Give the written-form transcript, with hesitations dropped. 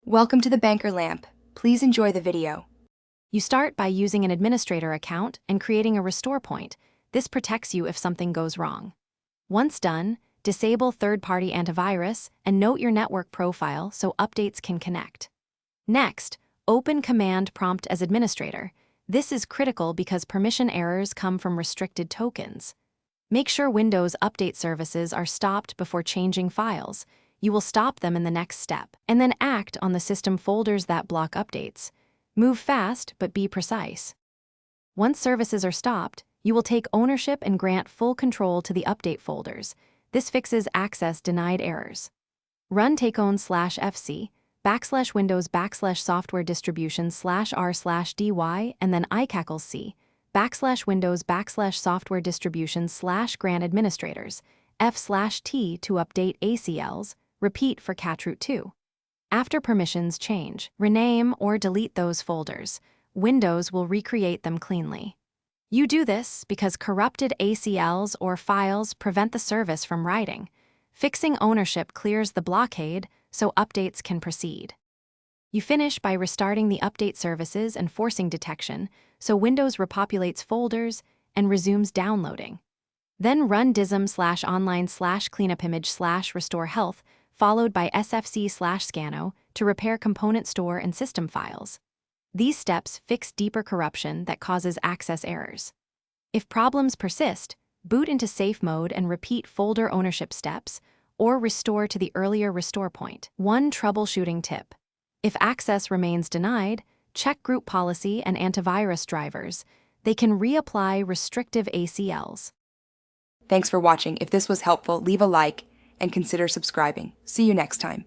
Welcome to the Banker Lamp. Please enjoy the video. You start by using an administrator account and creating a restore point. This protects you if something goes wrong. Once done, disable third-party antivirus and note your network profile so updates can connect. Next, open Command Prompt as administrator. This is critical because permission errors come from restricted tokens. Make sure Windows Update services are stopped before changing files. You will stop them in the next step, and then act on the system folders that block updates. Move fast, but be precise. Once services are stopped, you will take ownership and grant full control to the update folders. This fixes access denied errors. Run takeown/fc /windows/software distribution /r/dy and then icackles/c /windows/software distribution /grant administrators f/t to update ACLs. Repeat for catroot 2. After permissions change, rename or delete those folders. Windows will recreate them cleanly. You do this because corrupted ACLs or files prevent the service from writing. Fixing ownership clears the blockade so updates can proceed. You finish by restarting the update services and forcing detection so Windows repopulates folders and resumes downloading. Then run dism/online/cleanupimage/restore health followed by sfc/scano to repair component store and system files. These steps fix deeper corruption that causes access errors. If problems persist, boot into safe mode and repeat folder ownership steps, or restore to the earlier restore point. One troubleshooting tip. If access remains denied, check group policy and antivirus drivers. They can reapply restrictive ACLs. Thanks for watching. If this was helpful, leave a like and consider subscribing. See you next time.